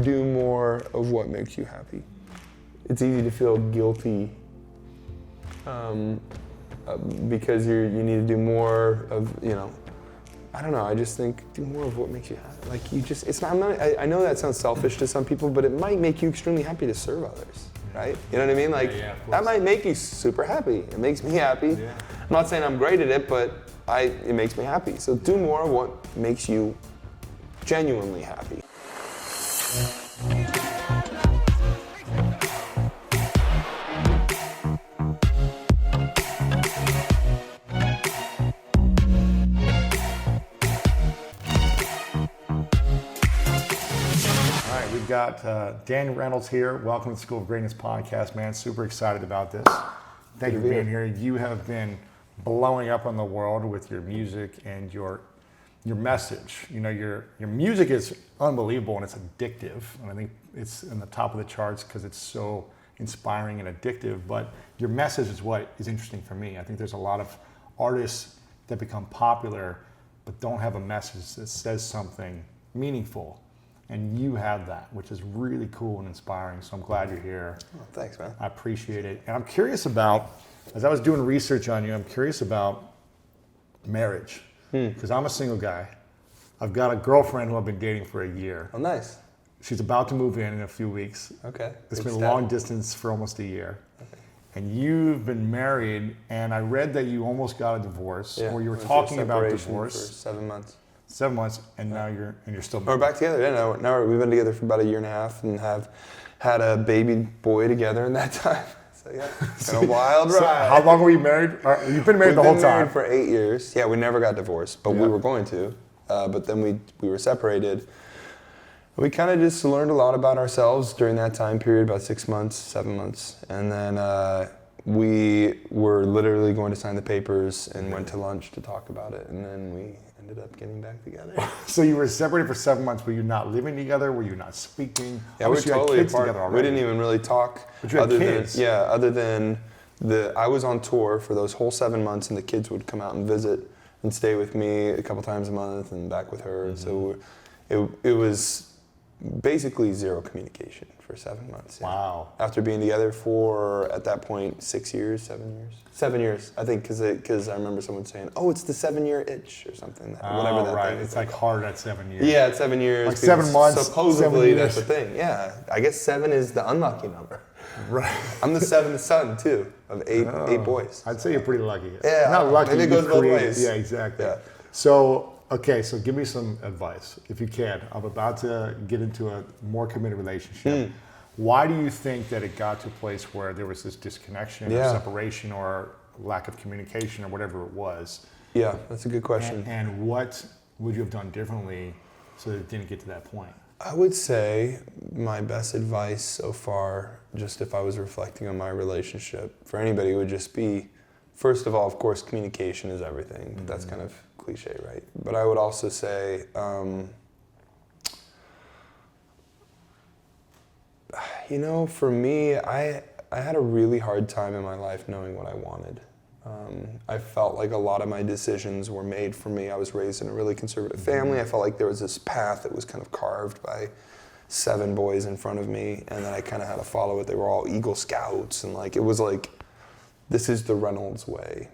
do more of what makes you happy. It's easy to feel guilty because you need to do more of, I don't know, I just think do more of what makes you happy. Like I know that sounds selfish to some people, but it might make you extremely happy to serve others, right? You know what I mean? Like, that might make you super happy. It makes me happy. Yeah. I'm not saying I'm great at it, but it makes me happy. So do more of what makes you genuinely happy. We've got Dan Reynolds here. Welcome to the School of Greatness podcast, man. Super excited about this. Thank you for being here. You have been blowing up on the world with your music and your message. Your music is unbelievable and it's addictive. And I think it's in the top of the charts because it's so inspiring and addictive. But your message is what is interesting for me. I think there's a lot of artists that become popular but don't have a message that says something meaningful. And you have that, which is really cool and inspiring. So I'm glad you're here. Oh, thanks, man. I appreciate it. And I'm curious about, as I was doing research on you, I'm curious about marriage. Because I'm a single guy. I've got a girlfriend who I've been dating for a year. Oh, nice. She's about to move in a few weeks. Okay. It's been long distance for almost a year. Okay. And you've been married, and I read that you almost got a divorce, or you were talking about divorce. For 7 months. 7 months, and now you're still married. We're back together. Yeah, now we've been together for about a year and a half, and have had a baby boy together in that time. So yeah, it's been a wild ride. So how long were you married? You've been married the whole time. We've been married for 8 years. Yeah, we never got divorced, but we were going to. But then we were separated. We kind of just learned a lot about ourselves during that time period, about 6 months, 7 months, and then we were literally going to sign the papers and went to lunch to talk about it, and then we ended up getting back together. So you were separated for 7 months. Were you not living together? Were you not speaking? Yeah, we were totally apart. We didn't even really talk. But you had kids. Other than I was on tour for those whole 7 months, and the kids would come out and visit and stay with me a couple times a month and back with her. Mm-hmm. So it was basically zero communication for 7 months. Yeah. Wow. After being together for, at that point, 6 years, 7 years? 7 years, I think, because I remember someone saying, oh, it's the 7-year itch or something. Whatever that right. thing is. It's like hard at 7 years. Yeah, it's 7 years. Like 7 months, supposedly 7 years. That's the thing. Yeah, I guess 7 is the unlucky number. Right. I'm the 7th son, too, of eight boys. I'd say you're pretty lucky. Yeah. Not lucky. Maybe it goes both ways. Yeah, exactly. Yeah. So give me some advice, if you can. I'm about to get into a more committed relationship. Why do you think that it got to a place where there was this disconnection or separation or lack of communication or whatever it was? Yeah, that's a good question. And what would you have done differently so that it didn't get to that point? I would say my best advice so far, just if I was reflecting on my relationship, for anybody would just be, first of all, of course, communication is everything. Mm-hmm. That's kind of cliche, right? But I would also say, for me, I had a really hard time in my life knowing what I wanted. I felt like a lot of my decisions were made for me. I was raised in a really conservative family. I felt like there was this path that was kind of carved by 7 boys in front of me, and then I kind of had to follow it. They were all Eagle Scouts, and it was like, this is the Reynolds way.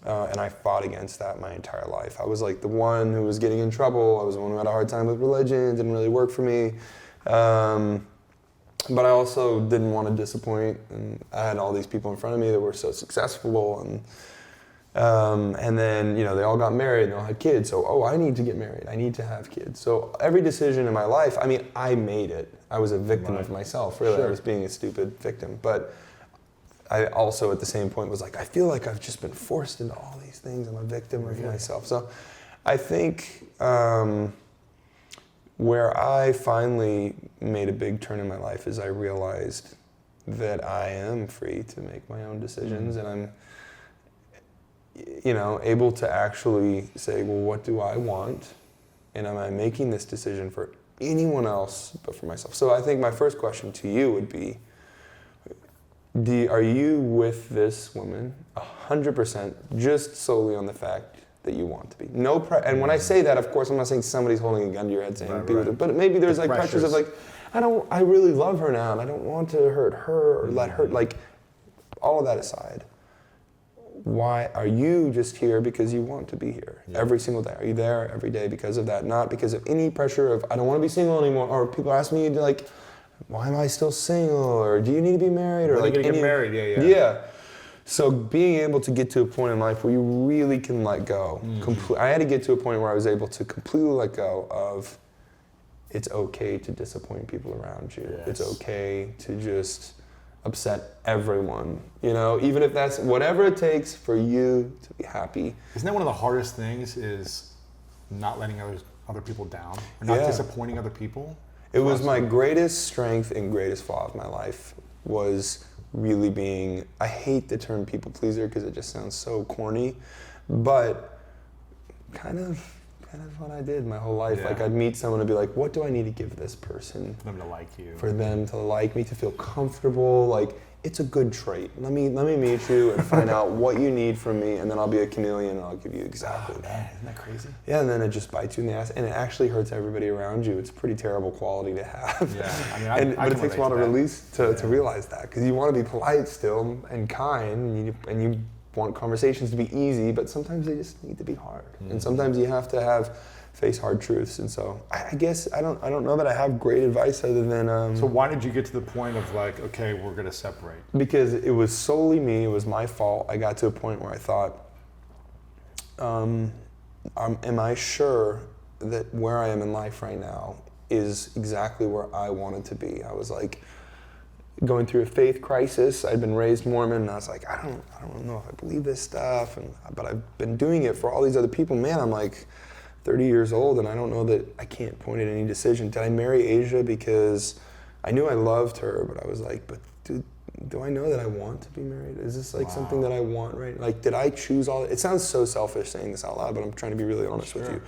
And I fought against that my entire life. I was like the one who was getting in trouble. I was the one who had a hard time with religion. Didn't really work for me. But I also didn't want to disappoint, and I had all these people in front of me that were so successful, and then they all got married and they all had kids. So I need to get married. I need to have kids. So every decision in my life, I made it. I was a victim of myself. Really, I was being a stupid victim. But I also at the same point was like, I feel like I've just been forced into all these things. I'm a victim of myself. So I think. Where I finally made a big turn in my life is I realized that I am free to make my own decisions, and I'm, able to actually say, well, what do I want? And am I making this decision for anyone else but for myself? So I think my first question to you would be, are you with this woman 100% just solely on the fact that you want to be? And when I say that, of course, I'm not saying somebody's holding a gun to your head saying be with her, but maybe there's pressures of I really love her now and I don't want to hurt her or let her, like, all of that aside. Why are you just here because you want to be here every single day? Are you there every day because of that? Not because of any pressure of, I don't want to be single anymore, or people ask me, like, why am I still single? Or do you need to be married? Or like, get married, Yeah. So being able to get to a point in life where you really can let go. I had to get to a point where I was able to completely let go of, it's okay to disappoint people around you. It's okay to just upset everyone, even if that's whatever it takes for you to be happy. Isn't that one of the hardest things, is not letting other people down, or not disappointing other people? It was my greatest strength and greatest flaw of my life, was really being, I hate the term people pleaser because it just sounds so corny, but kind of what I did my whole life. Like, I'd meet someone and be like, what do I need to give this person? For them to like you. For them to like me, to feel comfortable. Like, it's a good trait. Let me meet you and find out what you need from me, and then I'll be a chameleon and I'll give you exactly that. Man, isn't that crazy? Yeah, and then it just bites you in the ass, and it actually hurts everybody around you. It's a pretty terrible quality to have. Yeah, I mean, but it takes a while to release, to realize that, because you want to be polite still and kind, and you want conversations to be easy, but sometimes they just need to be hard, and sometimes you have to face hard truths. And so I guess I don't know that I have great advice other than. So why did you get to the point of like, okay, we're gonna separate? Because it was solely me. It was my fault. I got to a point where I thought, am I sure that where I am in life right now is exactly where I wanted to be? I was like, going through a faith crisis. I'd been raised Mormon, and I was like, I don't know if I believe this stuff, but I've been doing it for all these other people. Man, I'm like 30 years old, and I don't know that I can't point at any decision. Did I marry Asia because I knew I loved her, but I was like, but do I know that I want to be married? Is this like something that I want, right? Like, did I choose all? It sounds so selfish saying this out loud, but I'm trying to be really honest with you.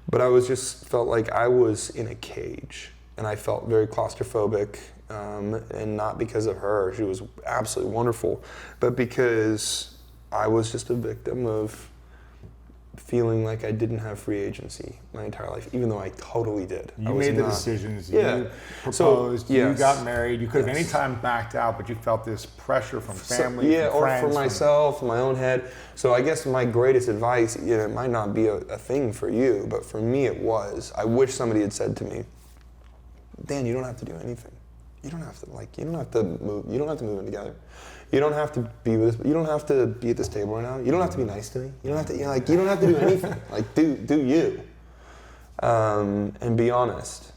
But I felt like I was in a cage, and I felt very claustrophobic. And not because of her, she was absolutely wonderful, but because I was just a victim of feeling like I didn't have free agency my entire life, even though I totally did. You made the decisions, you proposed, you got married, you could have any time backed out, but you felt this pressure from family, from friends, or for myself, my own head. So I guess my greatest advice, it might not be a thing for you, but for me it was, I wish somebody had said to me, Dan, you don't have to do anything. You don't have to move in together. You don't have to be with us. You don't have to be at this table right now. You don't have to be nice to me. You don't have to, you don't have to do anything. Like, do you. And be honest.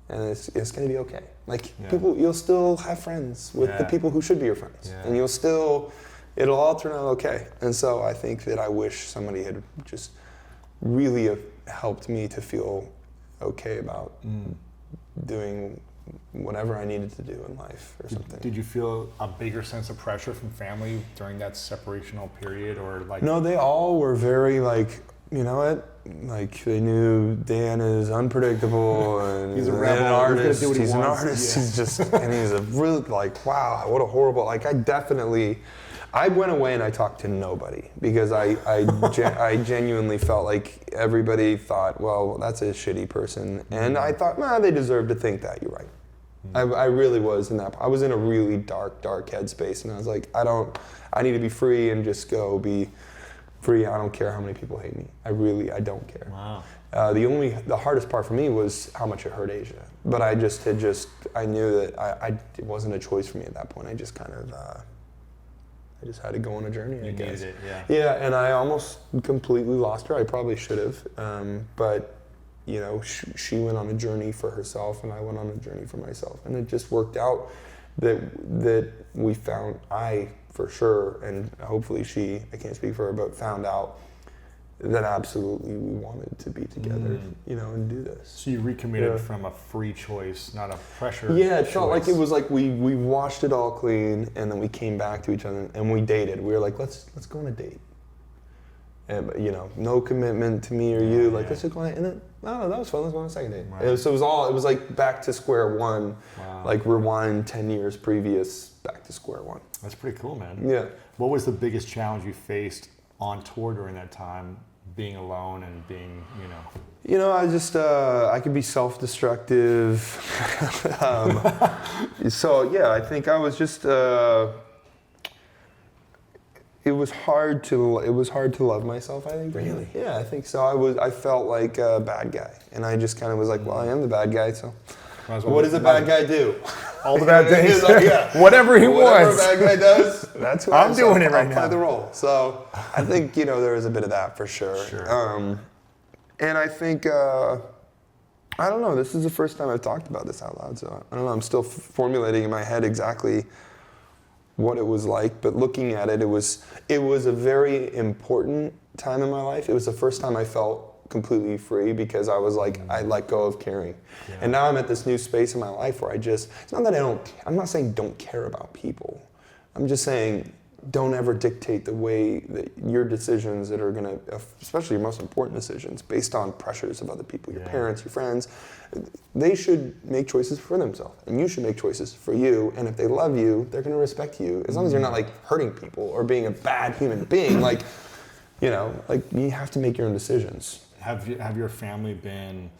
And it's gonna be okay. Like, you'll still have friends with the people who should be your friends. And it'll all turn out okay. And so I think that I wish somebody had just really have helped me to feel okay about doing whatever I needed to do in life or something. Did you feel a bigger sense of pressure from family during that separational period, or like? No, they all were very like, you know what? Like, they knew Dan is unpredictable and he's a rebel. An artist. He's an artist. He's just, and he's a really like, wow, what a horrible. Like, I went away and I talked to nobody because I genuinely felt like everybody thought, well, that's a shitty person, and I thought, they deserve to think that. You're right. I really was in that. I was in a really dark headspace, and I was like, I need to be free and just go be free. I don't care how many people hate me. I don't care. Wow. The hardest part for me was how much it hurt Asia. But I knew that it wasn't a choice for me at that point. I just kind of, I just had to go on a journey, I guess. Needed it, yeah. Yeah, and I almost completely lost her. I probably should have. But, she went on a journey for herself, and I went on a journey for myself. And it just worked out that we found, I for sure, and hopefully she, I can't speak for her, but found out that absolutely we wanted to be together, and do this. So you recommitted from a free choice, not a pressure. Yeah, it felt like it was like we washed it all clean, and then we came back to each other and we dated. We were like, let's go on a date. And no commitment to me or you. Like, let's just go on, and then that was fun. Let's go on a second date. Right. It was like back to square one. Wow. Like rewind 10 years previous, back to square one. That's pretty cool, man. Yeah. What was the biggest challenge you faced on tour during that time, being alone and being, I just, I could be self-destructive. So yeah, I think I was just, it was hard to love myself, I think. Really? Yeah, I think so. I felt like a bad guy. And I just kind of was like, well, I am the bad guy, so what does a bad guy do? All the bad things. Like, yeah. Whatever he Whatever wants. a bad guy does, that's who I'm doing it right I'll now. play the role. So I think, there was a bit of that for sure. And I think, I don't know, this is the first time I've talked about this out loud, so I don't know, I'm still formulating in my head exactly what it was like, but looking at it, it was a very important time in my life. It was the first time I felt completely free because I was like, I let go of caring. Yeah. And now I'm at this new space in my life where it's not that I'm not saying don't care about people. I'm just saying don't ever dictate the way that your decisions that are gonna, especially your most important decisions, based on pressures of other people, your parents, your friends, they should make choices for themselves, and you should make choices for you. And if they love you, they're gonna respect you, as long as you're not like hurting people or being a bad human being. Like, you have to make your own decisions. Have your family been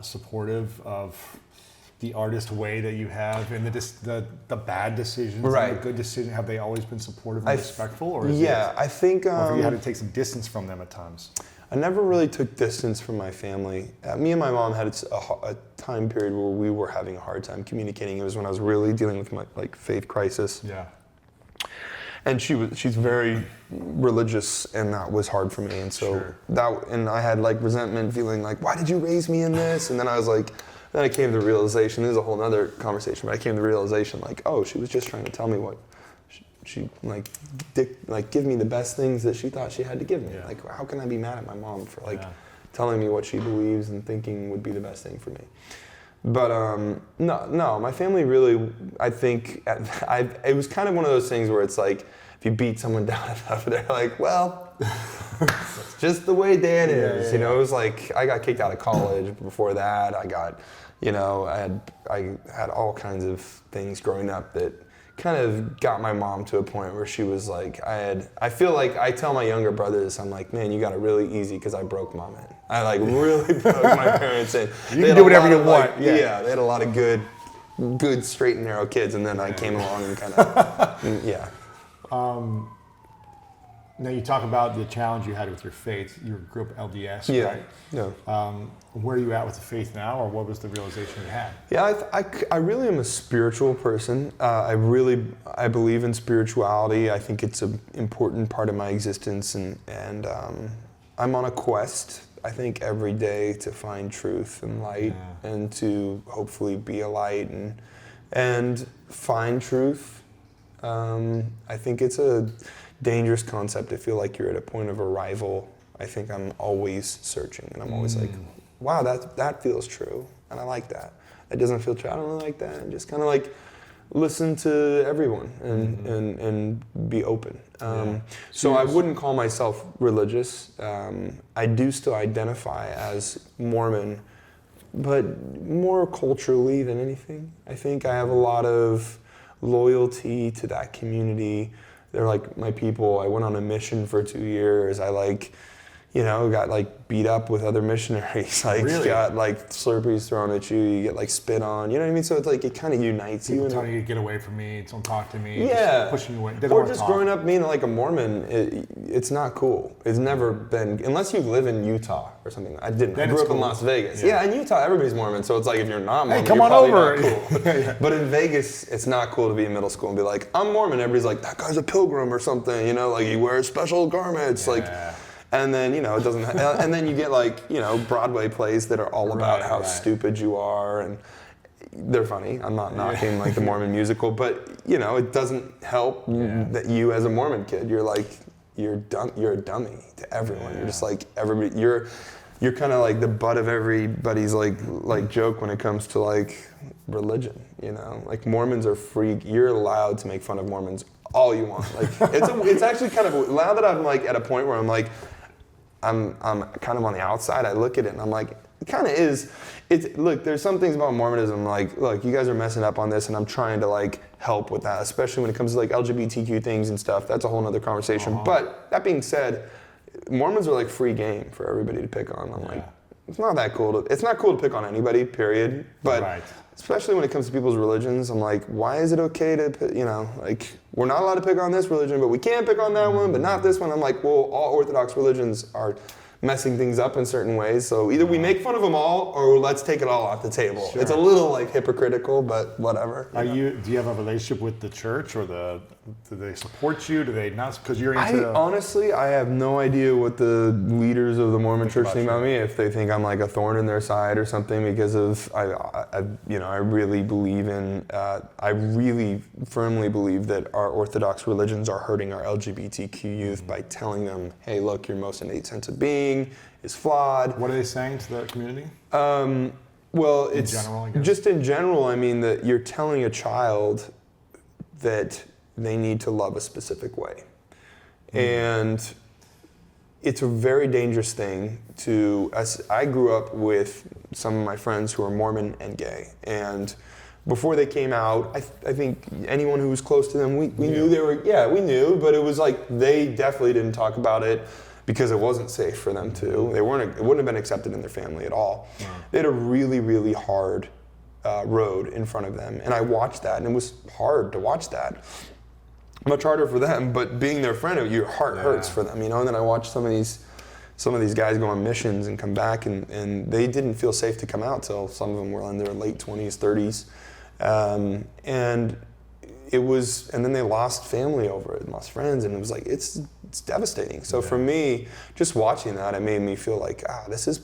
supportive of the artist way that you have, and the bad decisions, right, and the good decisions? Have they always been supportive and respectful, or I think or have you had to take some distance from them at times? I never really took distance from my family. Me and my mom had a time period where we were having a hard time communicating. It was when I was really dealing with my faith crisis. Yeah. And she's very religious, and that was hard for me. And so and I had resentment, feeling like, why did you raise me in this? And then I was like, then I came to the realization, this is a whole other conversation, but I came to the realization oh, she was just trying to tell me what she give me the best things that she thought she had to give me. Yeah. Like, how can I be mad at my mom for telling me what she believes and thinking would be the best thing for me? But no, my family really, I think, it was kind of one of those things where it's like, if you beat someone down enough, they're like, well, it's just the way Dan is. It was like, I got kicked out of college. Before that, I got, I had all kinds of things growing up that kind of got my mom to a point where she was like, I feel like I tell my younger brothers, I'm like, man, you got it really easy because I broke mom in. I really broke my parents in. You can do whatever you want. Yeah, they had a lot of good straight and narrow kids, and then I came along and kind of, Now you talk about the challenge you had with your faith. You grew up LDS, right? Yeah. Where are you at with the faith now, or what was the realization you had? Yeah, I really am a spiritual person. I believe in spirituality. I think it's an important part of my existence, and I'm on a quest, I think, every day to find truth and light, and to hopefully be a light and find truth. I think it's a dangerous concept to feel like you're at a point of arrival. I think I'm always searching, and I'm always like, wow, that feels true, and I like that. That doesn't feel true, I don't really like that. And just kind of listen to everyone and be open. So I wouldn't call myself religious. I do still identify as Mormon, but more culturally than anything. I think I have a lot of loyalty to that community. They're like my people. I went on a mission for 2 years. I got beat up with other missionaries. Really? Got Slurpees thrown at you. You get spit on. You know what I mean? So it's it kind of unites you. People telling you to get away from me. Don't talk to me. Yeah. Just pushing you away. Or just growing up being a Mormon. It's not cool. It's never been, unless you live in Utah or something. I didn't. I grew up in Las Vegas. Yeah, in Utah everybody's Mormon. So it's if you're not Mormon, come you're on probably over. not cool. But in Vegas, it's not cool to be in middle school and be like, I'm Mormon. Everybody's like, that guy's a pilgrim or something. He wears special garments. And then, it doesn't, and then you get Broadway plays that are all about how stupid you are, and they're funny. I'm not knocking the Mormon musical, but it doesn't help that you as a Mormon kid, you're a dummy to everyone. You're just everybody, you're kind of the butt of everybody's joke when it comes to religion, Mormons are free. You're allowed to make fun of Mormons all you want. It's actually kind of, now that I'm at a point where I'm kind of on the outside, I look at it and I'm it kind of is. Look, there's some things about Mormonism, look, you guys are messing up on this, and I'm trying to help with that, especially when it comes to LGBTQ things and stuff. That's a whole nother conversation. But that being said, Mormons are like free game for everybody to pick on. I'm Yeah. like, it's not that cool. It's not cool to pick on anybody, period. But Right. especially when it comes to people's religions, I'm like, why is it okay to, like, we're not allowed to pick on this religion, but we can pick on that one, but not this one. I'm like, well, all Orthodox religions are messing things up in certain ways. So either we make fun of them all, or let's take it all off the table. Sure. It's a little like hypocritical, but whatever. Do you have a relationship with the church, or do they support you? Do they not? Because you're into. Honestly, I have no idea what the leaders of the Mormon church think about you. me. If they think I'm like a thorn in their side or something, because of I really believe in. I really firmly believe that our Orthodox religions are hurting our LGBTQ youth by telling them, "Hey, look, your most innate sense of being is flawed." What are they saying to the community? Well, it's general, I guess. just in general. I mean, that you're telling a child that they need to love a specific way. And it's a very dangerous thing I grew up with some of my friends who are Mormon and gay. And before they came out, I think anyone who was close to them, we knew they were, we knew, but it was like they definitely didn't talk about it because it wasn't safe for them to. It wouldn't have been accepted in their family at all. Yeah. They had a really, really hard road in front of them. And I watched that, and it was hard to watch that. Much harder for them, but being their friend, your heart hurts for them, And then I watched some of these guys go on missions and come back, and they didn't feel safe to come out till some of them were in their late 20s, 30s, and then they lost family over it, and lost friends, and it was like it's devastating. So for me, just watching that, it made me feel like this is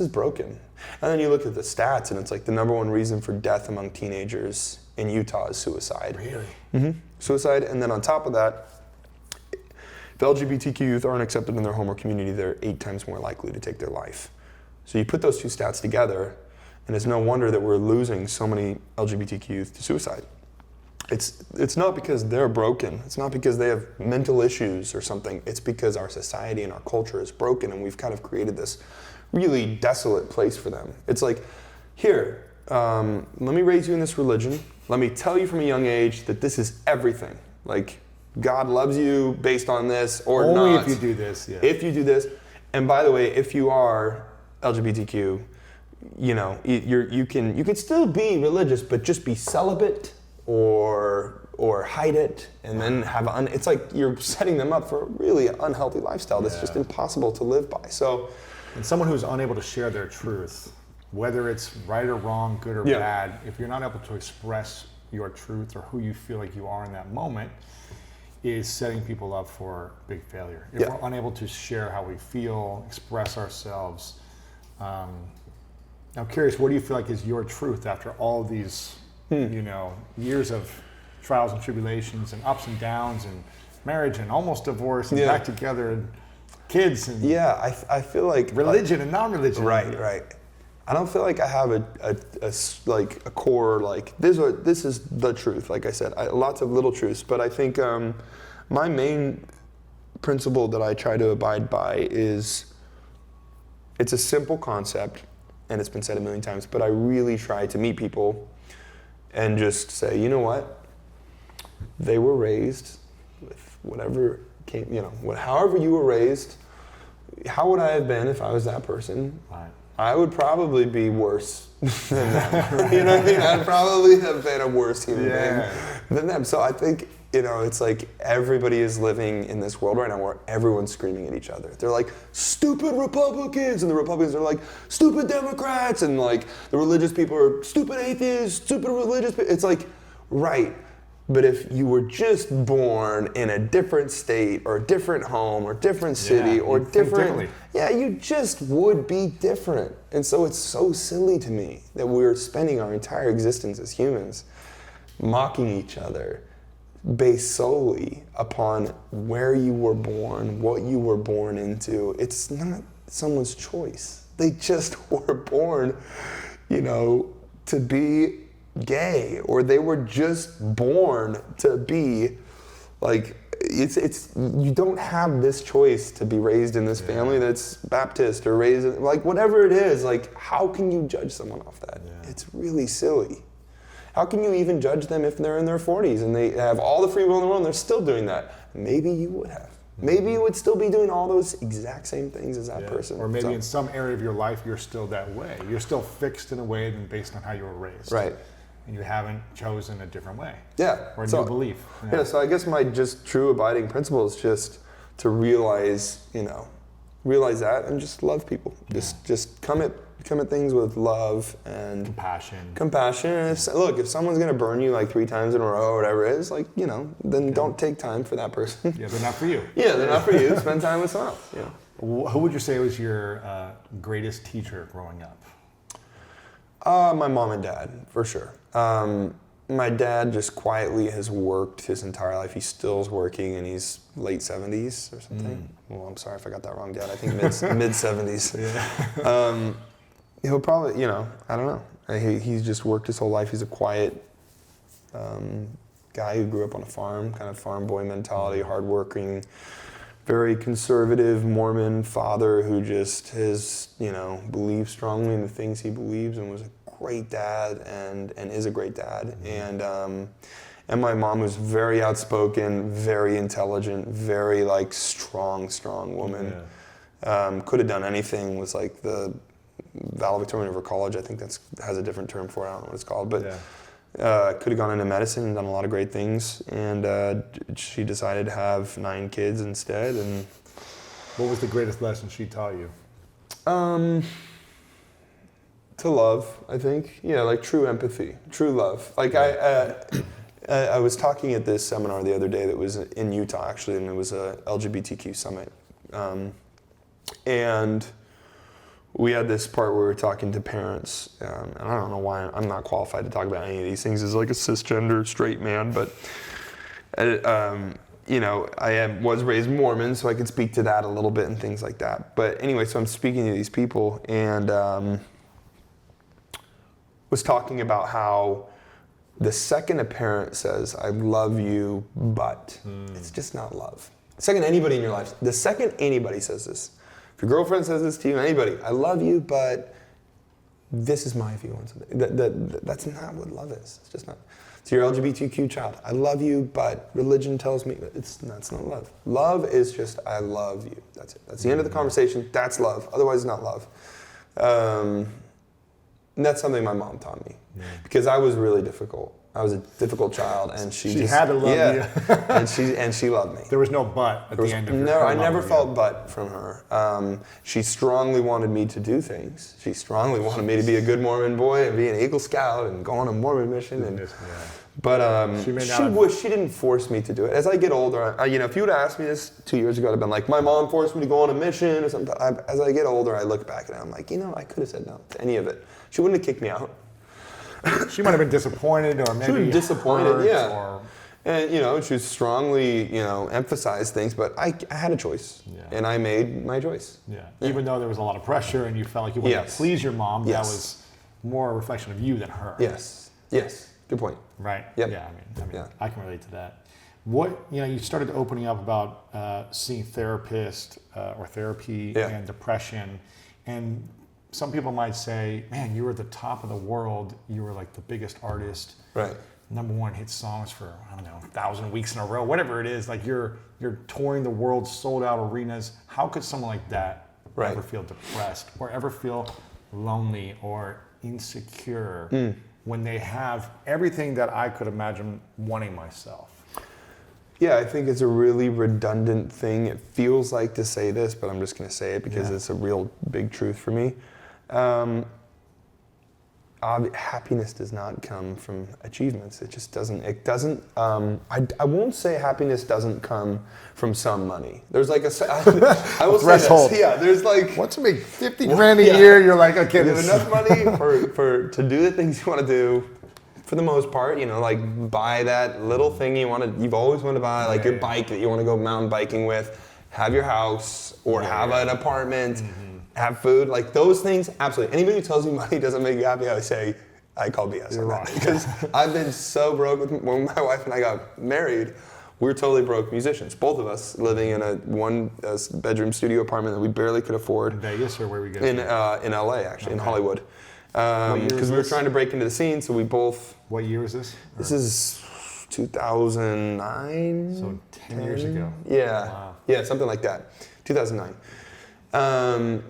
broken. And then you look at the stats, and it's like the number one reason for death among teenagers in Utah is suicide. Really? Mm-hmm. Suicide, and then on top of that, if LGBTQ youth aren't accepted in their home or community, they're 8 times more likely to take their life. So you put those two stats together, and it's no wonder that we're losing so many LGBTQ youth to suicide. It's not because they're broken. It's not because they have mental issues or something. It's because our society and our culture is broken, and we've kind of created this really desolate place for them. It's like, here, let me raise you in this religion. Let me tell you from a young age that this is everything. Like, God loves you based on this or not. Only if you do this, yeah. If you do this. And by the way, if you are LGBTQ, you can still be religious, but just be celibate or hide it, and then have it's like you're setting them up for a really unhealthy lifestyle that's just impossible to live by. So, and someone who's unable to share their truth, whether it's right or wrong, good or bad, if you're not able to express your truth or who you feel like you are in that moment, is setting people up for big failure. If we're unable to share how we feel, express ourselves. I'm curious, what do you feel like is your truth after all of these, years of trials and tribulations and ups and downs and marriage and almost divorce and back together and kids and I feel like religion and non-religion. Right. I don't feel like I have a core, like this is the truth. Like I said, lots of little truths, but I think my main principle that I try to abide by is, it's a simple concept, and it's been said a million times, but I really try to meet people and just say, you know what? They were raised with whatever came, however you were raised. How would I have been if I was that person? Right. I would probably be worse than them. You know what I mean? I'd probably have been a worse human being than them. So I think, it's like everybody is living in this world right now where everyone's screaming at each other. They're like, stupid Republicans, and the Republicans are like, stupid Democrats, and like the religious people are stupid atheists, stupid religious people. It's like, right. But if you were just born in a different state or a different home or different city or different, you just would be different. And so it's so silly to me that we're spending our entire existence as humans mocking each other based solely upon where you were born, what you were born into. It's not someone's choice. They just were born, to be gay, or they were just born to be like, it's you don't have this choice to be raised in this family that's Baptist or raised in, like, whatever it is. Like, how can you judge someone off that? It's really silly. How can you even judge them if they're in their 40s and they have all the free will in the world and they're still doing that? Maybe you would have. maybe you would still be doing all those exact same things as that person. Or maybe in some area of your life, you're still that way. You're still fixed in a way based on how you were raised. Right. And you haven't chosen a different way. Yeah. Or a new belief. Yeah, so I guess my just true abiding principle is just to realize that and just love people. Just come at things with love and compassion. And if someone's gonna burn you like 3 times in a row or whatever it is, like, then don't take time for that person. Yeah, they're not for you. Yeah, they're not for you. Spend time with someone else. Yeah. Who would you say was your greatest teacher growing up? My mom and dad, for sure. My dad just quietly has worked his entire life. He still is working, and he's late 70s or something. Well, I'm sorry if I got that wrong, Dad. I think mid 70s. Yeah. He'll probably, I don't know. He's just worked his whole life. He's a quiet guy who grew up on a farm, kind of farm boy mentality, hardworking, very conservative Mormon father who just has, believed strongly in the things he believes and was a great dad and is a great dad. And my mom was very outspoken, very intelligent, very strong woman. Yeah. Could have done anything, was like the valedictorian of her college. I think has a different term for it. I don't know what it's called, but could have gone into medicine and done a lot of great things. And she decided to have 9 kids instead. And what was the greatest lesson she taught you? To love, I think. Yeah, like true empathy, true love. Like I was talking at this seminar the other day that was in Utah actually, and it was a LGBTQ summit. And we had this part where we were talking to parents, and I don't know why I'm not qualified to talk about any of these things as like a cisgender straight man, but was raised Mormon, so I could speak to that a little bit and things like that. But anyway, so I'm speaking to these people and was talking about how the second a parent says, I love you, but it's just not love. The second anybody in your life, the second anybody says this, if your girlfriend says this to you, anybody, I love you, but this is my view on something. That's not what love is. It's just not. To your LGBTQ child, I love you, but religion tells me that's not love. Love is just, I love you. That's it. That's the end of the conversation. That's love. Otherwise, it's not love. And that's something my mom taught me because I was really difficult. I was a difficult child, and she just had to love you. and she loved me. There was no but at the end of it. No, I never felt but from her. She strongly wanted me to do things. She strongly wanted me to be a good Mormon boy and be an Eagle Scout and go on a Mormon mission. But she didn't force me to do it. As I get older, if you would have asked me this 2 years ago, I'd have been like, my mom forced me to go on a mission or something. As I get older, I look back and I'm like, I could have said no to any of it. She wouldn't have kicked me out. She might have been disappointed, or maybe she was disappointed. Yeah, and she was strongly emphasized things, but I had a choice, and I made my choice. Yeah. Even though there was a lot of pressure, and you felt like you wanted to please your mom, that was more a reflection of you than her. Yes. Good point. Right. Yep. Yeah. I mean, I can relate to that. What you started opening up about seeing therapists or therapy and depression, and some people might say, man, you were at the top of the world. You were like the biggest artist. Right. #1 hit songs for, 1,000 weeks in a row, whatever it is. Like you're touring the world, sold out arenas. How could someone like that ever feel depressed or ever feel lonely or insecure when they have everything that I could imagine wanting myself? Yeah, I think it's a really redundant thing. It feels like to say this, but I'm just going to say it because it's a real big truth for me. Happiness does not come from achievements. It just doesn't. It doesn't. I won't say happiness doesn't come from some money. There's like I will threshold. Say this. Yeah, there's like once you make $50,000 a year, you're like, okay, you have enough money to do the things you want to do. For the most part, like buy that little thing you've always wanted to buy, like your bike that you want to go mountain biking with, have your house or have an apartment, have food, like those things, absolutely. Anybody who tells me money doesn't make you happy, I call BS on that. Because I've been so broke when my wife and I got married, we were totally broke musicians, both of us living in a one-bedroom studio apartment that we barely could afford. In Vegas or where we go? In LA, actually, in Hollywood. Because we were trying to break into the scene, so we both... What year is this? This is 2009. So 10 years ago. Yeah. Wow. Yeah, something like that. 2009.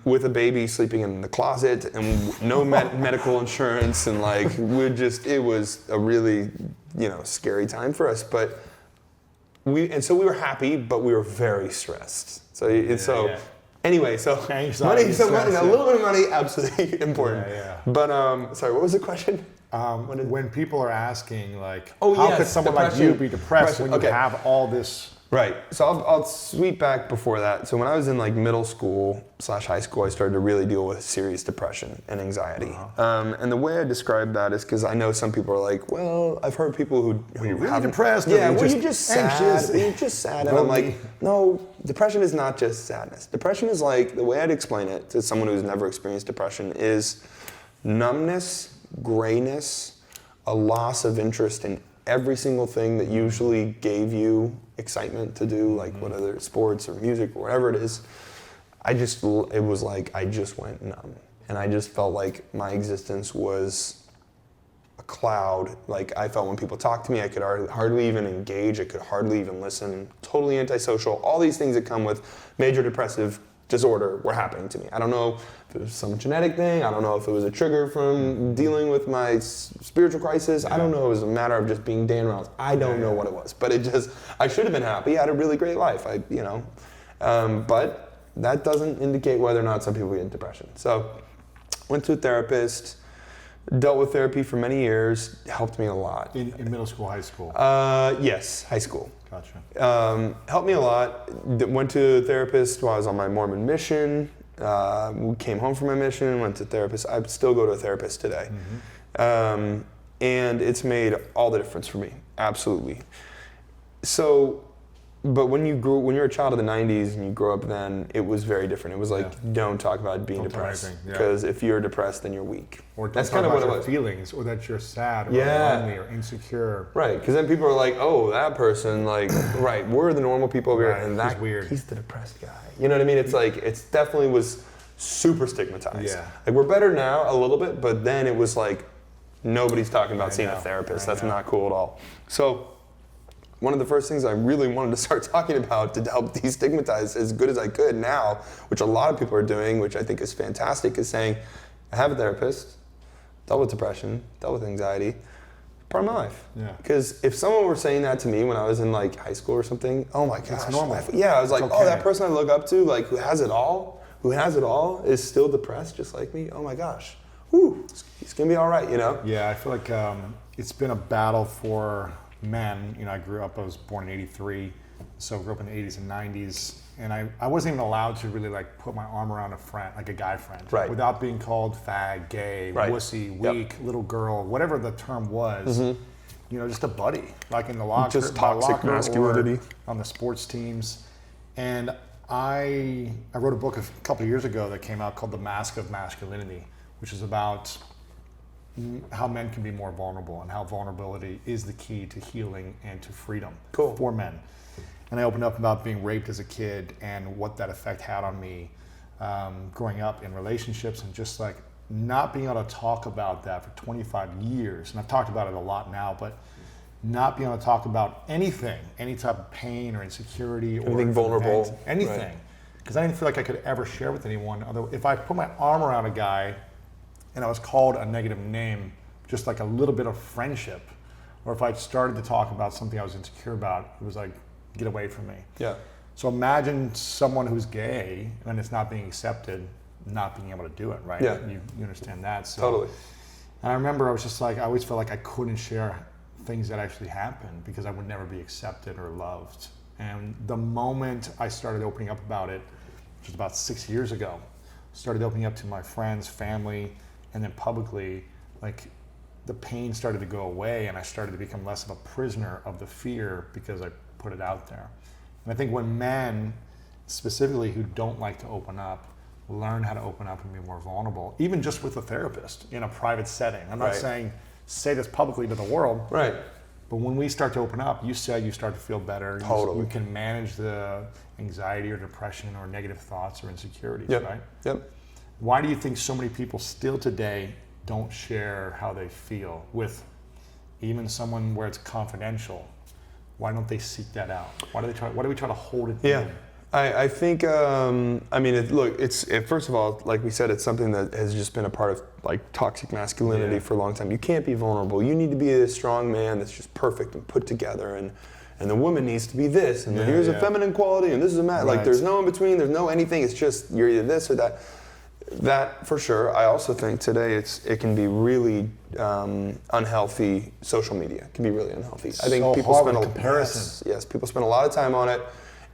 With a baby sleeping in the closet and no medical insurance, and like it was a really, scary time for us. But we were happy, but we were very stressed. Anyway, so money, a little bit of money, absolutely important. Yeah. But sorry, what was the question? When people are asking, like, how could someone like you be depressed when you have all this? Right. So I'll sweep back before that. So when I was in like middle school / high school, I started to really deal with serious depression and anxiety. And the way I describe that is because I know some people are like, well, I've heard people who you're really depressed. Yeah, you're just sad. You're just sad. And I'm like, no, depression is not just sadness. Depression is like, the way I'd explain it to someone who's never experienced depression is numbness, grayness, a loss of interest in every single thing that usually gave you excitement to do, like whether it's sports or music or whatever it is. It was like I just went numb, and I just felt like my existence was a cloud. Like I felt when people talked to me, I could hardly even engage, I could hardly even listen, totally antisocial, all these things that come with major depressive disorder were happening to me. I don't know if it was some genetic thing, I don't know if it was a trigger from dealing with my spiritual crisis, I don't know, it was a matter of just being Dan Reynolds. I don't know what it was, but I should have been happy, I had a really great life, but that doesn't indicate whether or not some people get depression. So, went to a therapist, dealt with therapy for many years, helped me a lot. In middle school, high school? Yes, high school. Gotcha. Helped me a lot. Went to a therapist while I was on my Mormon mission. Came home from my mission, went to therapist. I still go to a therapist today. And it's made all the difference for me, absolutely. So, but when you're a child of the 90s and you grow up then, it was very different. It was like, don't talk about being depressed. Because if you're depressed, then you're weak. Or that's kind of what it was. Feelings, or that you're sad, or lonely, or insecure. Right, because then people are like, oh, that person, like, right, we're the normal people over here, and he's weird. He's the depressed guy. You know what I mean? It's like, it's definitely was super stigmatized. Yeah. Like, we're better now, a little bit, but then it was like, nobody's talking about seeing a therapist. That's not cool at all. So, one of the first things I really wanted to start talking about to help destigmatize as good as I could now, which a lot of people are doing, which I think is fantastic, is saying, I have a therapist, dealt with depression, dealt with anxiety, part of my life. Yeah. Because if someone were saying that to me when I was in like high school or something, oh my gosh. It's normal. I was like, oh, that person I look up to, like who has it all, is still depressed just like me. Oh my gosh. Whew, it's gonna be all right, Yeah, I feel like it's been a battle for men. I I was born in '83, so grew up in the '80s and '90s, and I wasn't even allowed to really like put my arm around a friend, like a guy friend, without being called fag, gay, wussy, weak, little girl, whatever the term was. Just a buddy, like in the locker, just toxic masculinity on the sports teams. And I wrote a book a couple of years ago that came out called The Mask of Masculinity, which is about how men can be more vulnerable and how vulnerability is the key to healing and to freedom for men. And I opened up about being raped as a kid and what that effect had on me growing up in relationships, and just like not being able to talk about that for 25 years. And I've talked about it a lot now, but not being able to talk about anything, any type of pain or insecurity or anything vulnerable, anything. Because I didn't feel like I could ever share with anyone. Although if I put my arm around a guy and I was called a negative name, just like a little bit of friendship, or if I started to talk about something I was insecure about, it was like, get away from me. Yeah. So imagine someone who's gay and it's not being accepted, not being able to do it, right? Yeah. You understand that. So, totally. And I remember I was just like, I always felt like I couldn't share things that actually happened because I would never be accepted or loved. And the moment I started opening up about it, which was about 6 years ago, started opening up to my friends, family, and then publicly, like the pain started to go away and I started to become less of a prisoner of the fear because I put it out there. And I think when men, specifically who don't like to open up, learn how to open up and be more vulnerable, even just with a therapist in a private setting. I'm not saying say this publicly to the world. Right. But when we start to open up, you said you start to feel better. Totally. You can manage the anxiety or depression or negative thoughts or insecurities, right? Yep. Why do you think so many people still today don't share how they feel with even someone where it's confidential, why don't they seek that out? Why do we try to hold it Yeah. in? I think, first of all, like we said, it's something that has just been a part of like toxic masculinity for a long time. You can't be vulnerable. You need to be a strong man that's just perfect and put together, and the woman needs to be this, and here's a feminine quality, and this is a man. Like there's no in between, there's no anything. It's just you're either this or that. That for sure. I also think today it can be really unhealthy. Social media can be really unhealthy. I think people spend comparison. Yes, people spend a lot of time on it.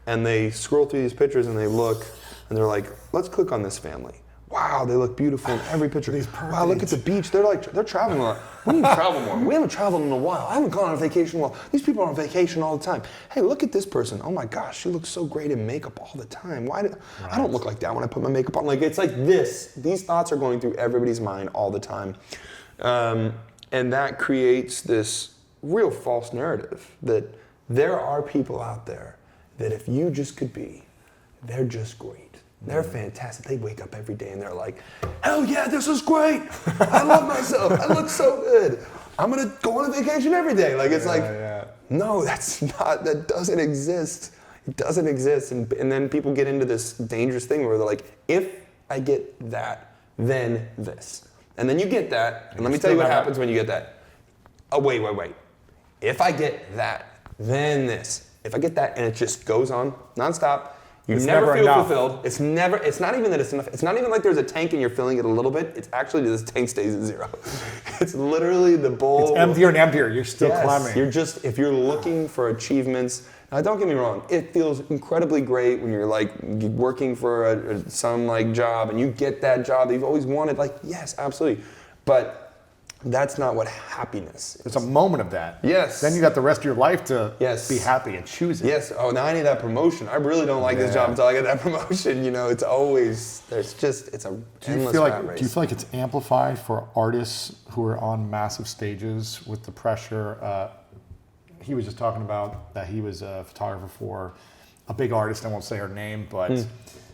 And they scroll through these pictures and they look, and they're like, let's click on this family. Wow, they look beautiful in every picture. Wow, look at the beach. They're traveling a lot. We need to travel more. We haven't traveled in a while. I haven't gone on vacation in a while. These people are on vacation all the time. Hey, look at this person. Oh my gosh, she looks so great in makeup all the time. I don't look like that when I put my makeup on. Like it's like this. These thoughts are going through everybody's mind all the time. And that creates this real false narrative that there are people out there that if you just could be, they're just great. They're fantastic. They wake up every day and they're like, hell yeah, this is great. I love myself. I look so good. I'm going to go on a vacation every day. Like, it's no, that doesn't exist. It doesn't exist. And then people get into this dangerous thing where they're like, if I get that, then this. And then you get that, and let me tell you what happens when you get that. Oh, wait. If I get that, then this. If I get that, and it just goes on nonstop, you never feel fulfilled. It's not even that it's enough. It's not even like there's a tank and you're filling it a little bit. It's actually this tank stays at zero. It's literally the bowl. It's emptier and emptier. You're still climbing. If you're looking for achievements, now don't get me wrong, it feels incredibly great when you're like working for some like job and you get that job that you've always wanted. Like, yes, absolutely. But that's not what happiness is. It's a moment of that. Yes. Then you got the rest of your life to be happy and choose it. Yes. Oh, now I need that promotion. I really don't like this job until I get that promotion. You know, it's always, it's a endless rat race. Do you feel like it's amplified for artists who are on massive stages with the pressure? He was just talking about that he was a photographer for a big artist, I won't say her name, but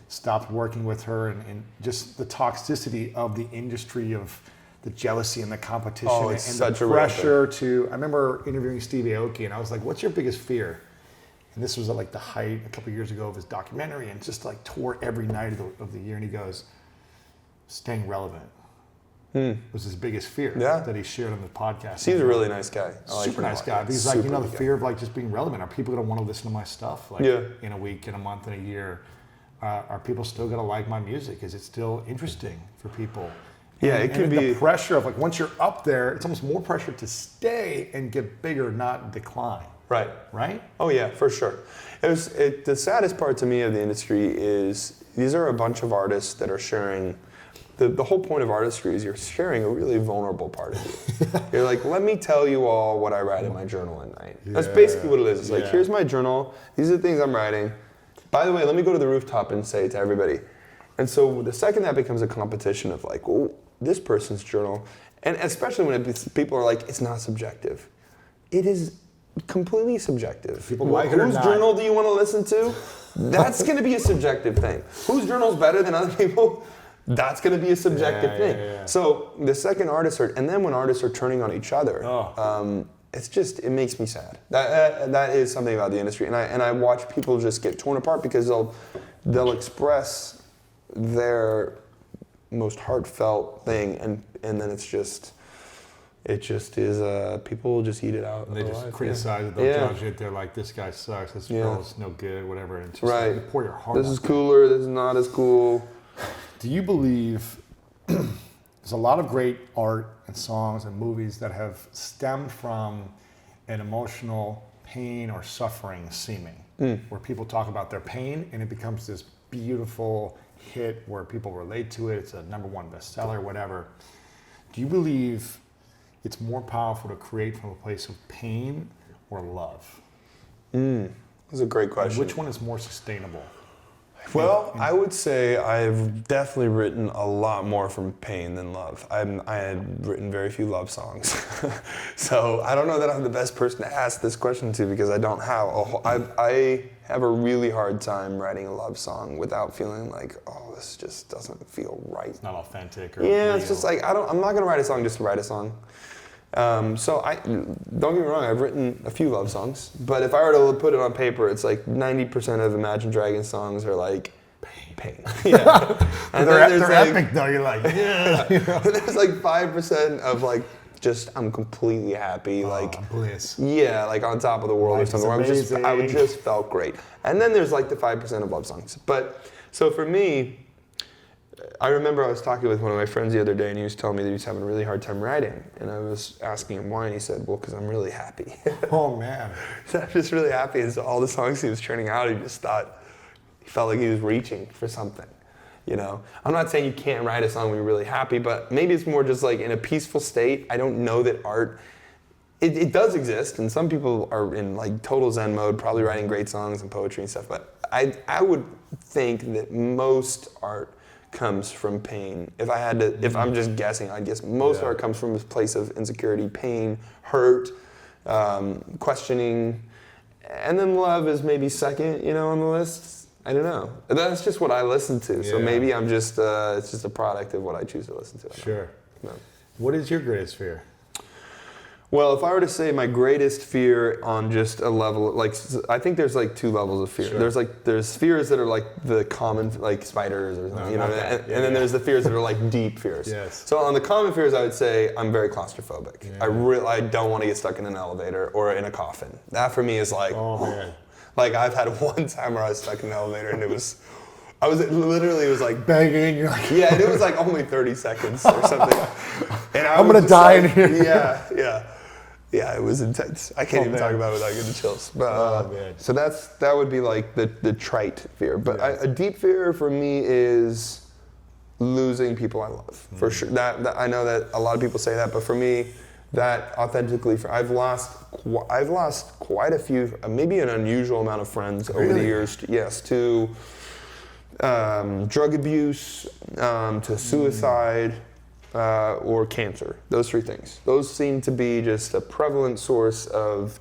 stopped working with her, and just the toxicity of the industry, of the jealousy and the competition and the pressure to. I remember interviewing Steve Aoki, and I was like, "What's your biggest fear?" And this was at like the height a couple of years ago of his documentary, and just like tour every night of the year. And he goes, "Staying relevant was his biggest fear." That he shared on the podcast. He's a really nice guy. Super nice guy. But he's like, the fear of like just being relevant. Are people gonna want to listen to my stuff like in a week, in a month, in a year? Are people still gonna like my music? Is it still interesting for people? Yeah, it can be the pressure of like once you're up there, it's almost more pressure to stay and get bigger, not decline. Right? Oh yeah, for sure. The saddest part to me of the industry is these are a bunch of artists that are sharing. The whole point of artistry is you're sharing a really vulnerable part of you. You're like, let me tell you all what I write in my journal at night. That's basically what it is. It's like, here's my journal. These are the things I'm writing. By the way, let me go to the rooftop and say it to everybody. And so the second that becomes a competition of like, oh, this person's journal, and especially when people are like, it's not subjective. It is completely subjective. People like it or not. Whose journal do you want to listen to? That's going to be a subjective thing. Whose journal's better than other people? That's going to be a subjective thing. Yeah. So the second artists and then when artists are turning on each other, it makes me sad. That is something about the industry, and I watch people just get torn apart because they'll express their most heartfelt thing, and then it just is people will just eat it out. And they just criticize it, they'll judge it, they're like, this guy sucks, this girl's no good, whatever. And it's just like you pour your heart out. This is cooler, this is not as cool. Do you believe there's a lot of great art and songs and movies that have stemmed from an emotional pain or suffering seeming, where people talk about their pain and it becomes this beautiful hit where people relate to it, it's a #1 bestseller, whatever. Do you believe it's more powerful to create from a place of pain or love? That's a great question. And which one is more sustainable? Well, I would say I've definitely written a lot more from pain than love. I had written very few love songs. So I don't know that I'm the best person to ask this question to, because I don't have I have a really hard time writing a love song without feeling like, oh, this just doesn't feel right. It's not authentic or real. real. It's just like I'm not gonna write a song just to write a song. So don't get me wrong, I've written a few love songs, but if I were to put it on paper, it's like 90% of Imagine Dragons songs are like pain. Yeah. And they're epic though. You're like, yeah. There's like 5% of like just I'm completely happy, like bliss. Yeah, like on top of the world. Life or something. Where I just felt great. And then there's like the 5% of love songs. But so for me, I remember I was talking with one of my friends the other day, and he was telling me that he was having a really hard time writing. And I was asking him why, and he said, well, because I'm really happy. Oh, man. So I'm just really happy. And so all the songs he was churning out, he felt like he was reaching for something. You know, I'm not saying you can't write a song when you're really happy, but maybe it's more just like in a peaceful state. I don't know that art, it does exist, and some people are in like total Zen mode, probably writing great songs and poetry and stuff, but I would think that most art comes from pain. If I'm just guessing, I guess most art comes from a place of insecurity, pain, hurt, questioning, and then love is maybe second, on the list. I don't know. That's just what I listen to. So maybe I'm just, it's just a product of what I choose to listen to. Sure. No. What is your greatest fear? Well, if I were to say my greatest fear on just a level, like, I think there's like two levels of fear. Sure. There's fears that are like the common, like spiders or something, and then there's the fears that are like deep fears. Yes. So on the common fears, I would say I'm very claustrophobic. Yeah. I don't want to get stuck in an elevator or in a coffin. That for me is like, oh man. Like I've had one time where I was stuck in an elevator and it was like begging. You're like, yeah, and it was like only 30 seconds or something. And I'm gonna die in here. Yeah, it was intense. I can't even talk about it without getting chills. But so that would be like the trite fear. But a deep fear for me is losing people I love, for sure. That I know that a lot of people say that, but for me, that authentically, I've lost quite a few, maybe an unusual amount of friends over the years. To drug abuse, to suicide, or cancer. Those three things. Those seem to be just a prevalent source of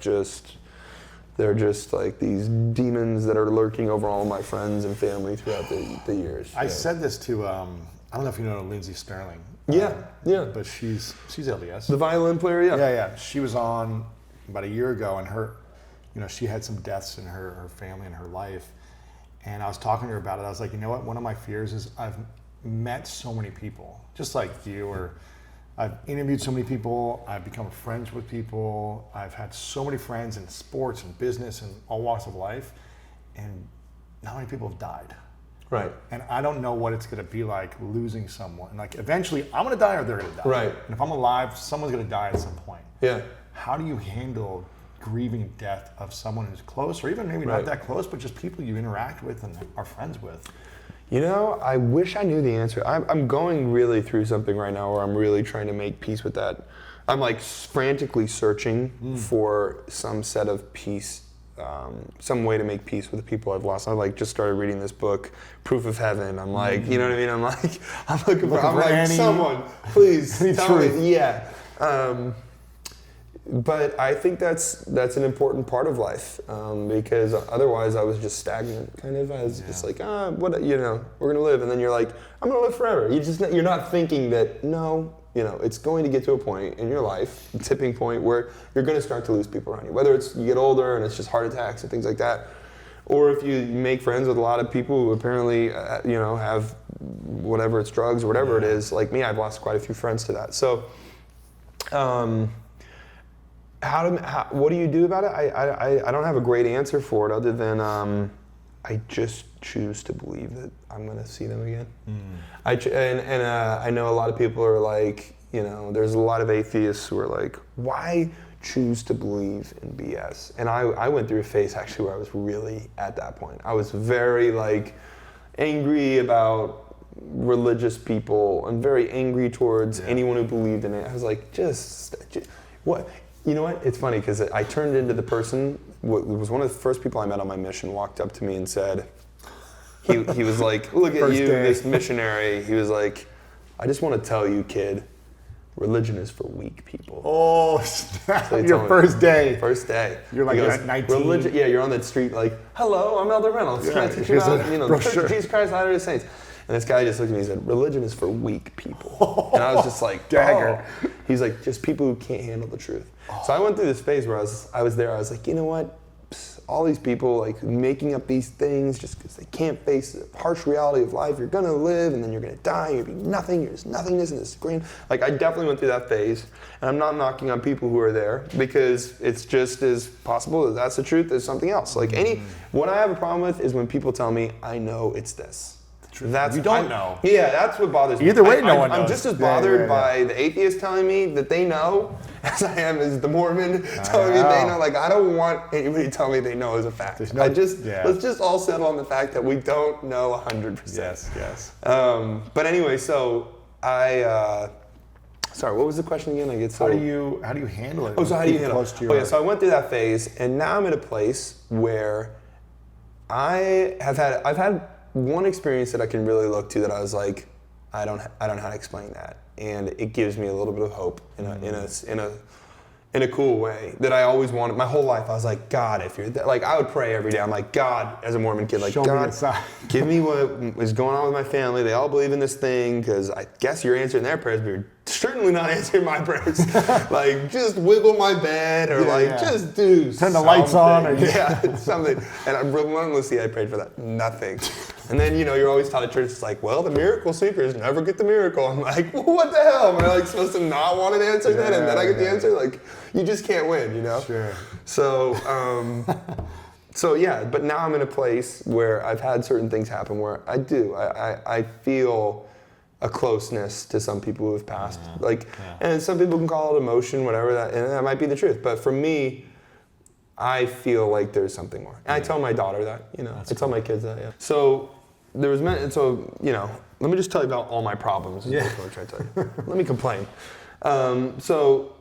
they're just like these demons that are lurking over all my friends and family throughout the years. I said this to, I don't know if you know Lindsay Sterling. Yeah. But she's LDS. The violin player, yeah. Yeah. She was on about a year ago, and she had some deaths in her family and her life. And I was talking to her about it. I was like, you know what? One of my fears is I've met so many people, just like you, or I've interviewed so many people. I've become friends with people. I've had so many friends in sports and business and all walks of life. And not many people have died. Right. And I don't know what it's going to be like losing someone. Like eventually I'm going to die or they're going to die. Right. And if I'm alive, someone's going to die at some point. Yeah. How do you handle grieving death of someone who's close, or even maybe not that close, but just people you interact with and are friends with? I wish I knew the answer. I'm going really through something right now where I'm really trying to make peace with that. I'm like frantically searching for some set of peace, some way to make peace with the people I've lost. I like just started reading this book, Proof of Heaven. I'm like, you know what I mean? I'm like, I'm looking for someone, please tell me. Yeah. But I think that's an important part of life, because otherwise I was just stagnant, kind of. I was just like, we're gonna live, and then you're like, I'm gonna live forever. You're not thinking that it's going to get to a point in your life, a tipping point, where you're gonna start to lose people around you. Whether it's you get older and it's just heart attacks and things like that, or if you make friends with a lot of people who apparently, have whatever it's drugs or whatever it is. Like me, I've lost quite a few friends to that. So. What do you do about it? I don't have a great answer for it other than I just choose to believe that I'm going to see them again. I know a lot of people are like, there's a lot of atheists who are like, why choose to believe in BS? And I went through a phase actually where I was really at that point. I was very like angry about religious people and very angry towards anyone who believed in it. I was like, just what? You know what? It's funny because I turned into the person. It was one of the first people I met on my mission. Walked up to me and said, he was like, "Look at you, this missionary." He was like, "I just want to tell you, kid, religion is for weak people." Oh, so your first day. First day. You're like at 19. Religion. Yeah, you're on the street like, "Hello, I'm Elder Reynolds. Can I teach you about Church of Jesus Christ, Latter-day Saints?" And this guy just looked at me and said, "Religion is for weak people." And I was just like, dagger. Oh. He's like, just people who can't handle the truth. So I went through this phase where I was like, you know what? All these people like making up these things just because they can't face the harsh reality of life. You're gonna live and then you're gonna die. You're gonna be nothing. You're just nothingness in this screen. Like I definitely went through that phase, and I'm not knocking on people who are there because it's just as possible that that's the truth as something else. Like what I have a problem with is when people tell me I know it's this. That's you don't know. Yeah, that's what bothers me. Either way, no one knows. I'm just as bothered by the atheist telling me that they know as I am as the Mormon telling me they know. Like, I don't want anybody to tell me they know as a fact. Let's just all settle on the fact that we don't know 100%. Yes. But anyway, so sorry, what was the question again? I get so. How do you handle it? Oh, so how do you handle it? Oh yeah, so I went through that phase, and now I'm at a place where I've had one experience that I can really look to that I was like, I don't know how to explain that, and it gives me a little bit of hope in a cool way that I always wanted. My whole life I was like, God, if you're like, I would pray every day. I'm like, God, as a Mormon kid, like, God, give me what is going on with my family. They all believe in this thing because I guess you're answering their prayers, but you're certainly not answering my prayers. Like, just wiggle my bed or just do turn the lights on or something. And relentlessly I prayed for that. Nothing. And then, you're always taught at church, it's like, well, the miracle seekers never get the miracle. I'm like, well, what the hell? Am I like supposed to not want an answer then and then I get the answer? Like, you just can't win, Sure. So, but now I'm in a place where I've had certain things happen where I feel a closeness to some people who have passed. And some people can call it emotion, whatever, and that might be the truth. But for me, I feel like there's something more. And I tell my daughter that, I tell my kids that, So let me just tell you about all my problems. Is what I'm trying to tell you. Let me complain. So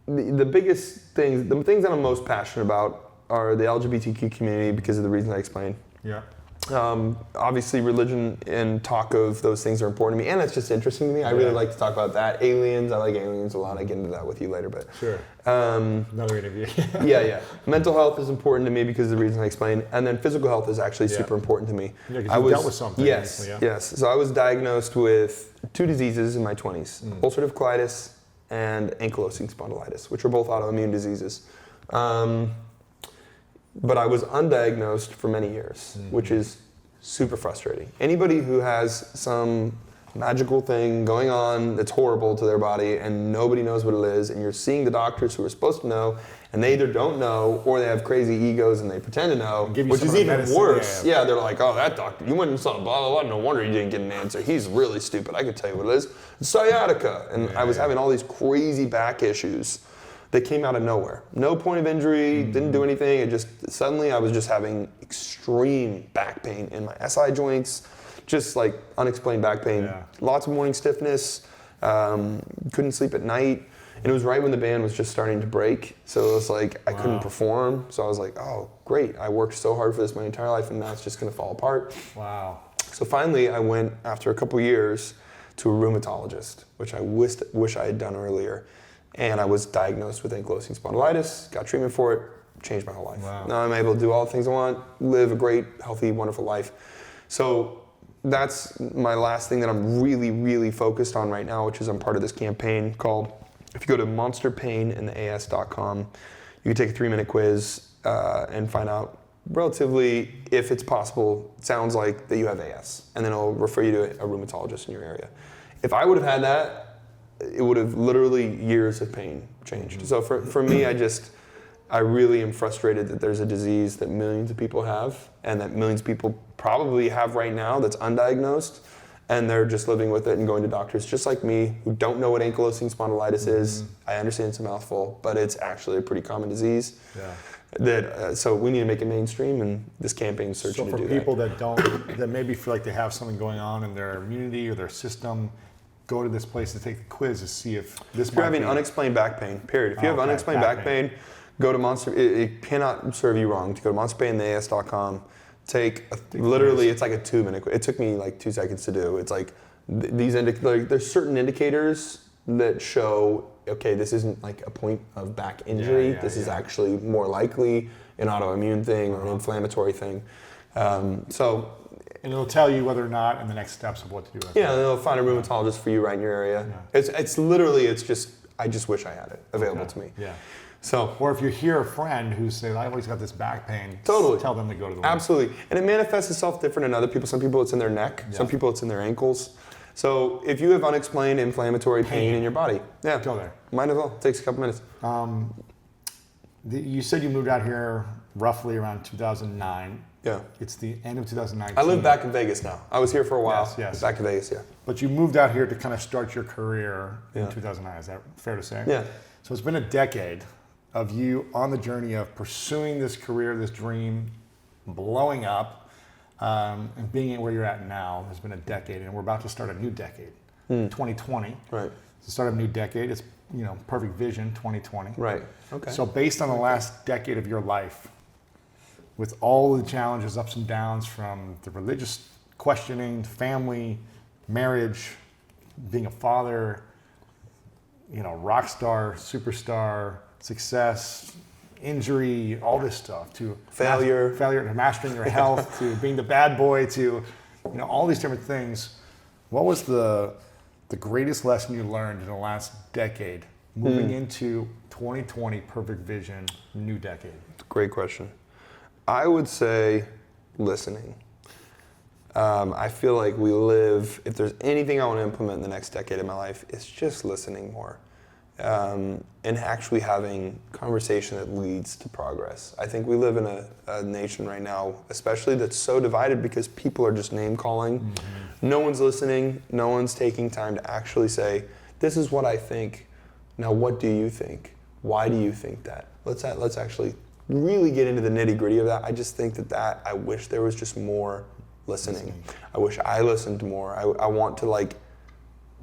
the biggest things, the things that I'm most passionate about are the LGBTQ community because of the reasons I explained. Yeah. Obviously, religion and talk of those things are important to me, and it's just interesting to me. I really like to talk about that. Aliens, I like aliens a lot. I get into that with you later, but sure. Another interview. yeah. Mental health is important to me because of the reason I explained, and then physical health is actually super important to me. Yeah, because you dealt with something. Yes. So I was diagnosed with 2 diseases in my 20s: ulcerative colitis and ankylosing spondylitis, which are both autoimmune diseases. But I was undiagnosed for many years, which is super frustrating. Anybody who has some magical thing going on that's horrible to their body and nobody knows what it is, and you're seeing the doctors who are supposed to know, and they either don't know or they have crazy egos and they pretend to know, which is even worse. Yeah, they're like, oh, that doctor, you went and saw blah, blah, blah, no wonder you didn't get an answer. He's really stupid. I could tell you what it is. It's sciatica. And I was having all these crazy back issues that came out of nowhere. No point of injury, didn't do anything. It just, suddenly I was just having extreme back pain in my SI joints, just like unexplained back pain. Lots of morning stiffness, couldn't sleep at night. And it was right when the band was just starting to break. So it was like, I couldn't perform. So I was like, oh, great. I worked so hard for this my entire life and now it's just gonna fall apart. Wow. So finally I went, after a couple years, to a rheumatologist, which I wish I had done earlier. And I was diagnosed with ankylosing spondylitis, got treatment for it, changed my whole life. Wow. Now I'm able to do all the things I want, live a great, healthy, wonderful life. So that's my last thing that I'm really, really focused on right now, which is I'm part of this campaign called, if you go to monsterpainandtheas.com, you can take a 3-minute quiz and find out relatively, if it's possible, it sounds like that you have AS. And then it'll refer you to a rheumatologist in your area. If I would have had that, it would have literally years of pain changed. So for me, I really am frustrated that there's a disease that millions of people have and that millions of people probably have right now that's undiagnosed, and they're just living with it and going to doctors just like me who don't know what ankylosing spondylitis is. I understand it's a mouthful, but it's actually a pretty common disease. So we need to make it mainstream, and this campaign is searching to do that. So for people that maybe feel like they have something going on in their immunity or their system, go to this place to take the quiz to see if this If you're having unexplained back pain, period. If you have unexplained back pain, go to Monster. It cannot serve you wrong to go to monsterpainandtheas.com. Literally, it's like a 2-minute quiz. It took me like 2 seconds to do. It's like there's certain indicators that show, okay, this isn't like a point of back injury. This is actually more likely an autoimmune thing or an inflammatory thing. And it'll tell you whether or not and the next steps of what to do. And they'll find a rheumatologist for you right in your area. It's literally, it's just I just wish I had it available to me. Yeah. So, or if you hear a friend who says, I always got this back pain, totally tell them to go to the loo. Absolutely. And it manifests itself different in other people. Some people it's in their neck, some people it's in their ankles. So if you have unexplained inflammatory pain in your body, go there. Might as well. It takes a couple minutes. You said you moved out here roughly around 2009. Yeah. It's the end of 2019. I live back in Vegas now. I was here for a while. Yes. Back in Vegas, yeah. But you moved out here to kind of start your career in 2009. Is that fair to say? Yeah. So it's been a decade of you on the journey of pursuing this career, this dream, blowing up, and being where you're at now. Has been a decade, and we're about to start a new decade, 2020. Right. To start a new decade, it's perfect vision 2020. Right. Okay. So based on the last decade of your life, with all the challenges, ups and downs, from the religious questioning, family, marriage, being a father, rock star, superstar, success, injury, all this stuff, to failure, to mastering your health, to being the bad boy, to all these different things. What was the greatest lesson you learned in the last decade, moving into 2020, perfect vision, new decade? Great question. I would say listening. I feel like if there's anything I want to implement in the next decade of my life, it's just listening more. And actually having conversation that leads to progress. I think we live in a nation right now, especially that's so divided because people are just name calling. Mm-hmm. No one's listening. No one's taking time to actually say, this is what I think. Now, what do you think? Why do you think that? Let's actually really get into the nitty gritty of that. I just think that I wish there was just more listening. I wish I listened more. I want to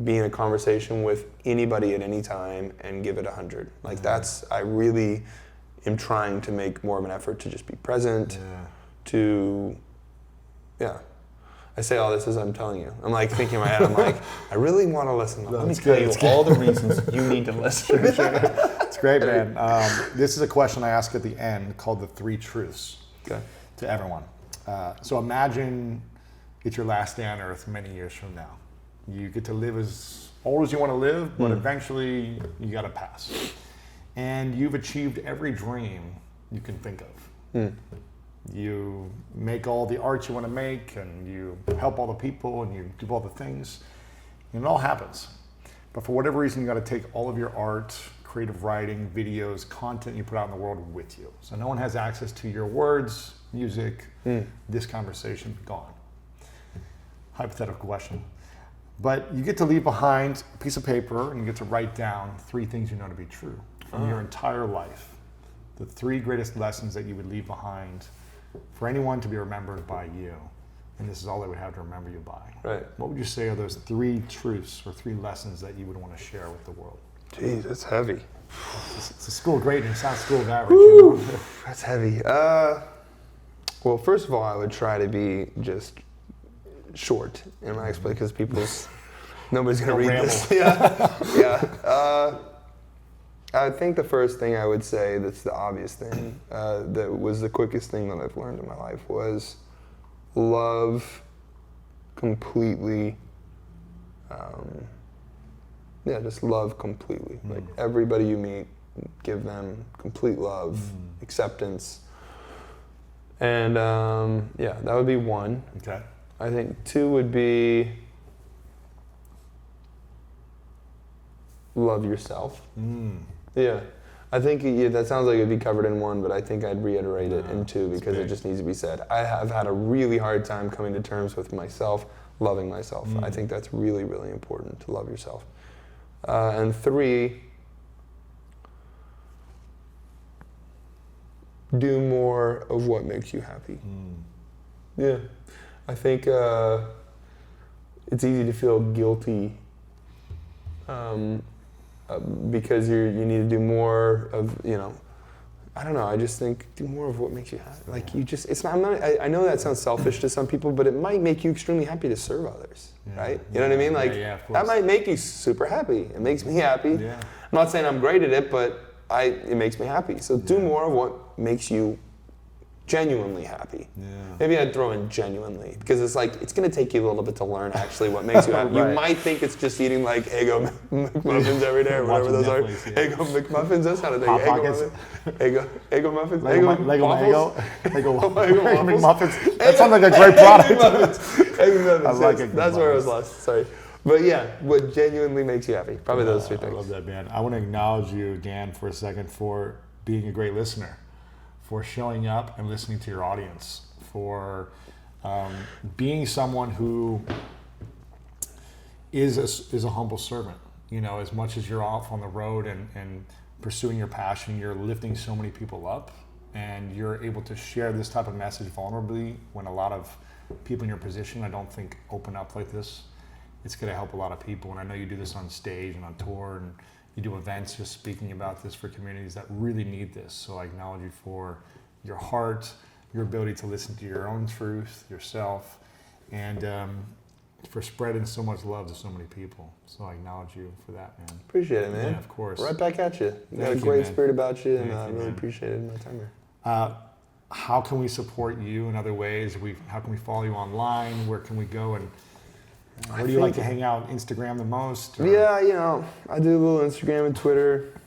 be in a conversation with anybody at any time and give it 100. I really am trying to make more of an effort to just be present, I say all this as I'm telling you. I'm thinking in my head, I really want to listen. Let me tell you all the reasons you need to listen. It's great, man. This is a question I ask at the end called the 3 truths to everyone. So imagine it's your last day on earth many years from now. You get to live as old as you want to live, but eventually you got to pass. And you've achieved every dream you can think of. You make all the art you want to make, and you help all the people, and you do all the things. And it all happens. But for whatever reason, you got to take all of your art, creative writing, videos, content you put out in the world with you. So no one has access to your words, music, this conversation, gone. Hypothetical question. But you get to leave behind a piece of paper, and you get to write down 3 things you know to be true from your entire life. The 3 greatest lessons that you would leave behind for anyone to be remembered by you. And this is all they would have to remember you by. Right. What would you say are those 3 truths or 3 lessons that you would want to share with the world? Jeez, that's heavy. It's a school of greatness, not a school of average. That's heavy. Well, first of all, I would try to be just short in my explanation because nobody's going to read this. I think the first thing I would say that's the obvious thing, that was the quickest thing that I've learned in my life was love completely. Just love completely. Everybody you meet, give them complete love, acceptance. And that would be 1. Okay. I think 2 would be love yourself. Yeah. I think that sounds like it'd be covered in 1, but I think I'd reiterate it in 2 because it just needs to be said. I have had a really hard time coming to terms with myself, loving myself. I think that's really, really important to love yourself. And 3, do more of what makes you happy. Yeah. I think it's easy to feel guilty because you need to do more of, I don't know, I just think do more of what makes you happy. I know that sounds selfish to some people, but it might make you extremely happy to serve others, right? You know what I mean? That might make you super happy. It makes me happy. Yeah. I'm not saying I'm great at it, but it makes me happy. So do more of what makes you genuinely happy. Yeah. Maybe I'd throw in genuinely, because it's like, it's going to take you a little bit to learn actually what makes you happy. Right. You might think it's just eating like Eggo McMuffins every day or whatever those are. Eggo McMuffins, that's how to think. Hot Eggo Pockets. muffins. Eggo muffins. Lego waffles? McMuffins. That sounds like a great product. Eggo muffins. I like yes. Eggo That's where I was muffins. lost. Sorry. But yeah, what genuinely makes you happy? Probably those three I things. love that, man. I want to acknowledge you, Dan, for a second for being a great listener, for showing up and listening to your audience, for being someone who is a humble servant. You know, as much as you're off on the road and pursuing your passion, you're lifting so many people up, and you're able to share this type of message vulnerably when a lot of people in your position, I don't think, open up like this. It's going to help a lot of people, and I know you do this on stage and on tour, and you do events just speaking about this for communities that really need this. So I acknowledge you for your heart, your ability to listen to your own truth, yourself, and for spreading so much love to so many people. So I acknowledge you for that, man. Appreciate it, man. Yeah, of course. Right back at you. You got a Thank you, great man. spirit about you, and I Thank you, really man. appreciated my time here. How can we support you in other ways? How can we follow you online? Where can we go? And where do you like to hang out? Instagram the most? Or? Yeah, you know, I do a little Instagram and Twitter.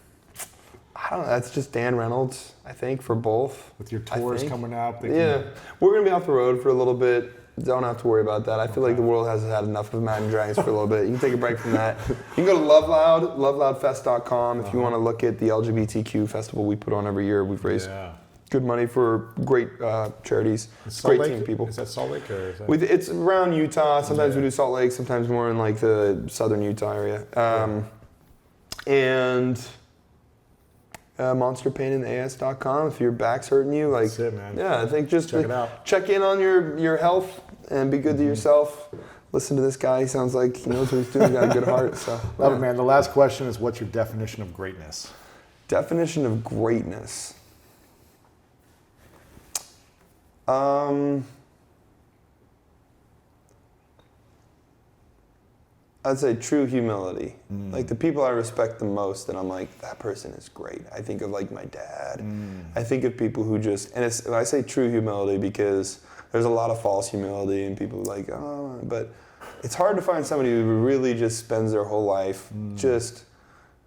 I don't know, that's just Dan Reynolds, I think, for both. With your tours coming up? Yeah, we're going to be off the road for a little bit. Don't have to worry about that. I feel like the world has had enough of Imagine Dragons for a little bit. You can take a break from that. You can go to loveloudfest.com if you want to look at the LGBTQ festival we put on every year. We've raised good money for great charities. Great team of people. Is that Salt Lake or is that? It's around Utah. Sometimes we do Salt Lake, sometimes more in like the southern Utah area. And monsterpainandAS.com if your back's hurting you. Like, that's it, man. Yeah, I think just check it out. Check in on your health and be good to yourself. Listen to this guy. He sounds like he knows what he's doing. He's got a good heart. So Love it, man. The last question is, what's your definition of greatness? Definition of greatness. I'd say true humility. Like the people I respect the most, and I'm like, that person is great. I think of like my dad. I think of people who just, and I say true humility because there's a lot of false humility and people like, oh, but it's hard to find somebody who really just spends their whole life just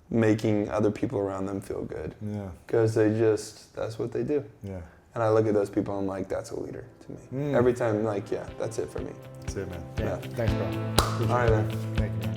making other people around them feel good. Yeah. Because that's what they do. Yeah. And I look at those people and I'm like, that's a leader to me. Every time I'm like, yeah, that's it for me. That's it, man. Yeah. Thanks, bro. Appreciate All right, it. man. Thank you, man.